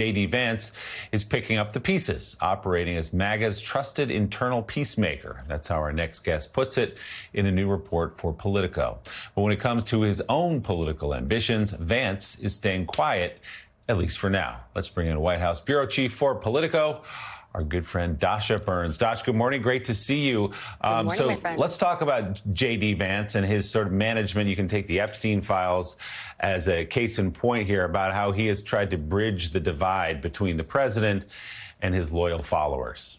J.D. Vance is picking up the pieces, operating as MAGA's trusted internal peacemaker. That's how our next guest puts it in a new report for Politico. But when it comes to his own political ambitions, Vance is staying quiet, at least for now. Let's bring in White House bureau chief for Politico, our good friend Dasha Burns. Dash, good morning. Great to see you. Good morning, my friend. Let's talk about J.D. Vance and his sort of management. You can take the Epstein files as a case in point here about how he has tried to bridge the divide between the president and his loyal followers.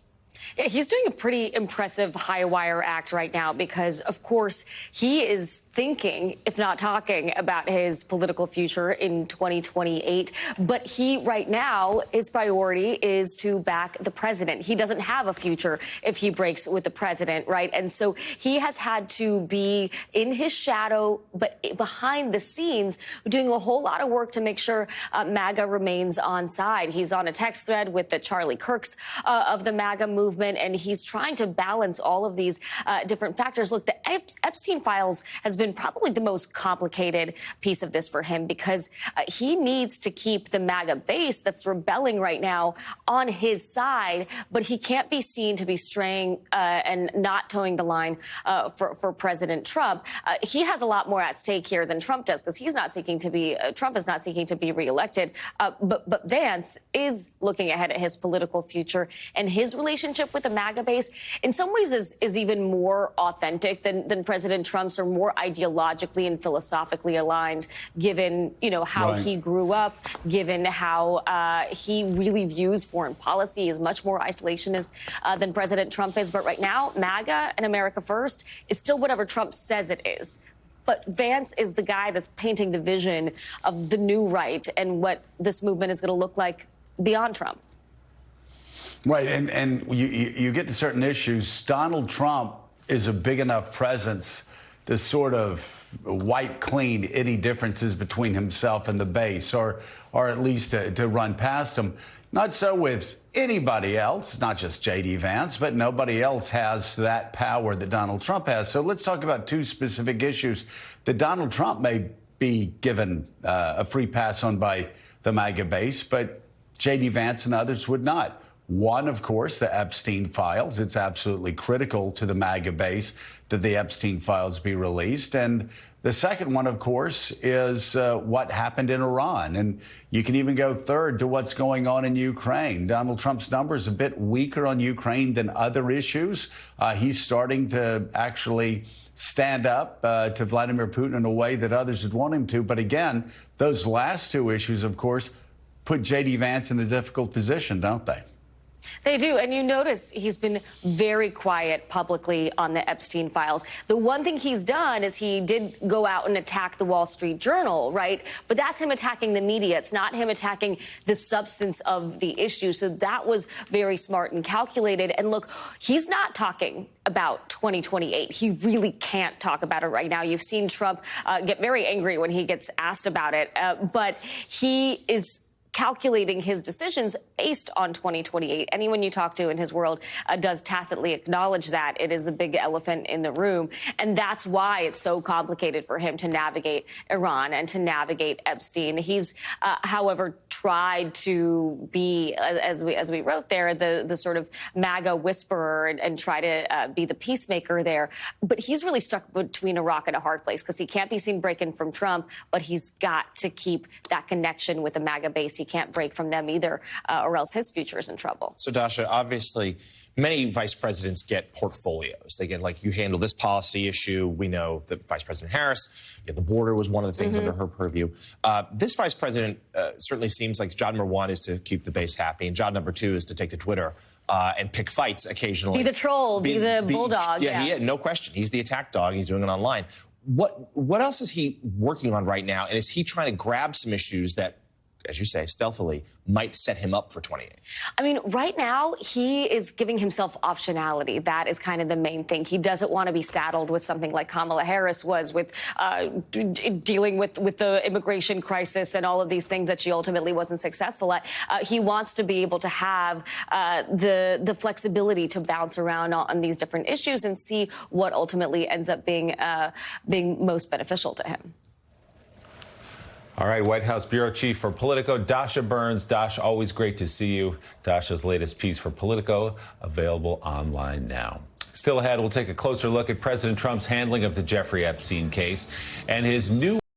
Yeah, he's doing a pretty impressive high-wire act right now because, of course, he is thinking, if not talking, about his political future in 2028. But he, right now, his priority is to back the president. He doesn't have a future if he breaks with the president, right? And so he has had to be in his shadow, but behind the scenes, doing a whole lot of work to make sure MAGA remains on side. He's on a text thread with the Charlie Kirks of the MAGA movement, and he's trying to balance all of these different factors. Look, the Epstein files has been probably the most complicated piece of this for him because he needs to keep the MAGA base that's rebelling right now on his side, but he can't be seen to be straying and not towing the line for President Trump. He has a lot more at stake here than Trump does because he's not seeking to be, Trump is not seeking to be reelected. But Vance is looking ahead at his political future, and his relationship with the MAGA base in some ways is even more authentic than President Trump's, or more ideologically and philosophically aligned, given, you know, how he grew up, given how he really views foreign policy as much more isolationist than President Trump is. But right now, MAGA and America First is still whatever Trump says it is. But Vance is the guy that's painting the vision of the new right and what this movement is going to look like beyond Trump. Right, and you get to certain issues. Donald Trump is a big enough presence to sort of wipe clean any differences between himself and the base, or at least to run past him. Not so with anybody else, not just J.D. Vance, but nobody else has that power that Donald Trump has. So let's talk about two specific issues that Donald Trump may be given a free pass on by the MAGA base, but J.D. Vance and others would not. One, of course, the Epstein files. It's absolutely critical to the MAGA base that the Epstein files be released. And the second one, of course, is what happened in Iran. And you can even go third to what's going on in Ukraine. Donald Trump's number is a bit weaker on Ukraine than other issues. He's starting to actually stand up to Vladimir Putin in a way that others would want him to. But again, those last two issues, of course, put J.D. Vance in a difficult position, don't they? They do. And you notice he's been very quiet publicly on the Epstein files. The one thing he's done is he did go out and attack the Wall Street Journal, right? But that's him attacking the media. It's not him attacking the substance of the issue. So that was very smart and calculated. And look, he's not talking about 2028. He really can't talk about it right now. You've seen Trump get very angry when he gets asked about it. But he is calculating his decisions based on 2028. Anyone you talk to in his world does tacitly acknowledge that. It is the big elephant in the room. And that's why it's so complicated for him to navigate Iran and to navigate Epstein. He's, however, tried to be, as we wrote there, the sort of MAGA whisperer and try to be the peacemaker there. But he's really stuck between a rock and a hard place because he can't be seen breaking from Trump, but he's got to keep that connection with the MAGA base. He can't break from them either, or else his future is in trouble. So, Dasha, obviously, many vice presidents get portfolios. They get, like, you handle this policy issue. We know that Vice President Harris, the border was one of the things under her purview. This vice president certainly seems like job number one is to keep the base happy, and job number two is to take to Twitter and pick fights occasionally. Be the troll, be the bulldog. Yeah, no question. He's the attack dog. He's doing it online. What else is he working on right now? And is he trying to grab some issues that, as you say, stealthily, might set him up for 28? I mean, right now, he is giving himself optionality. That is kind of the main thing. He doesn't want to be saddled with something like Kamala Harris was with dealing with the immigration crisis and all of these things that she ultimately wasn't successful at. He wants to be able to have the flexibility to bounce around on these different issues and see what ultimately ends up being most beneficial to him. All right, White House Bureau Chief for Politico, Dasha Burns. Dash, always great to see you. Dasha's latest piece for Politico, available online now. Still ahead, we'll take a closer look at President Trump's handling of the Jeffrey Epstein case and his new